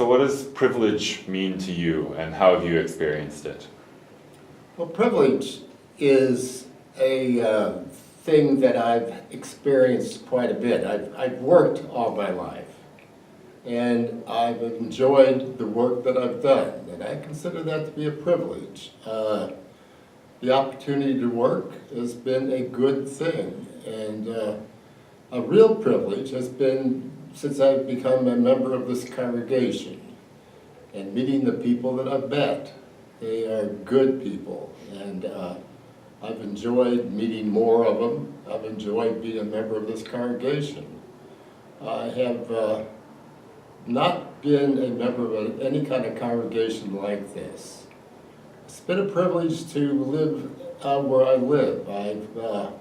So what does privilege mean to you, and how have you experienced it? Well, privilege is a thing that I've experienced quite a bit. I've worked all my life, and I've enjoyed the work that I've done, and I consider that to be a privilege. The opportunity to work has been a good thing, and a real privilege has been since I've become a member of this congregation and meeting the people that I've met. They are good people, and I've enjoyed meeting more of them. I've enjoyed being a member of this congregation. I have not been a member of any kind of congregation like this. It's been a privilege to live where I live. I've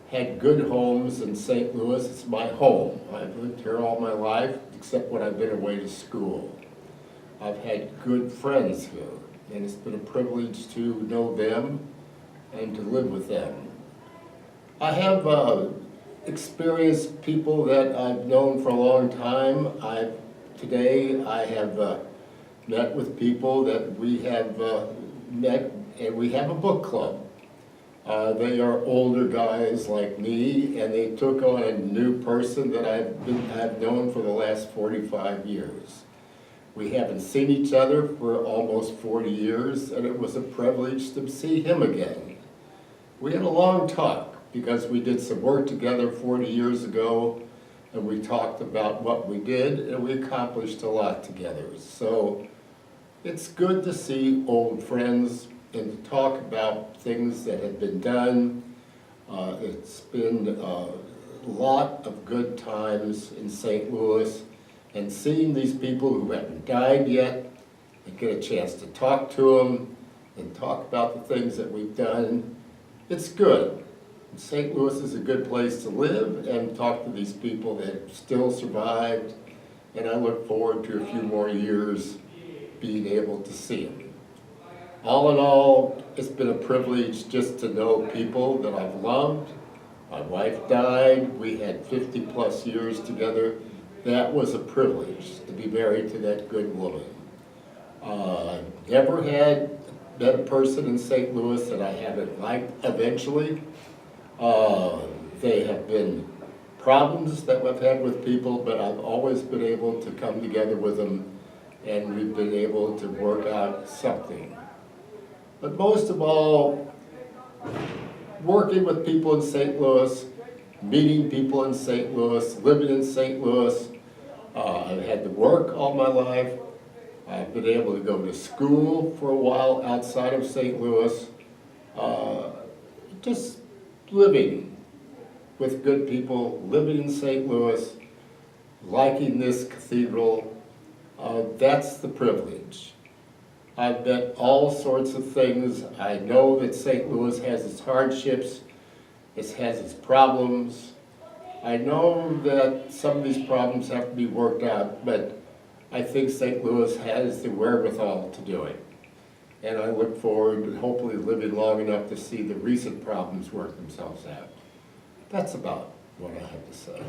had good homes in St. Louis. It's my home. I've lived here all my life, except when I've been away to school. I've had good friends here, and it's been a privilege to know them and to live with them. I have experienced people that I've known for a long time. Today I have met with people that we have met, and we have a book club. They are older guys like me, and they took on a new person that I've known for the last 45 years. We haven't seen each other for almost 40 years, and it was a privilege to see him again. We had a long talk because we did some work together 40 years ago, and we talked about what we did, and we accomplished a lot together. So it's good to see old friends and to talk about things that have been done. It's been a lot of good times in St. Louis, and seeing these people who haven't died yet and get a chance to talk to them and talk about the things that we've done, it's good. St. Louis is a good place to live and talk to these people that have still survived, and I look forward to a few more years being able to see them. All in all, it's been a privilege just to know people that I've loved. My wife died. We had 50 plus years together. That was a privilege to be married to that good woman. Never met a person in St. Louis that I haven't liked eventually. They have been problems that I've had with people, but I've always been able to come together with them, and we've been able to work out something. But most of all, working with people in St. Louis, meeting people in St. Louis, living in St. Louis. I've had to work all my life. I've been able to go to school for a while outside of St. Louis. Just living with good people, living in St. Louis, liking this cathedral, that's the privilege. I've met all sorts of things. I know that St. Louis has its hardships, it has its problems. I know that some of these problems have to be worked out, but I think St. Louis has the wherewithal to do it. And I look forward to hopefully living long enough to see the recent problems work themselves out. That's about what I have to say.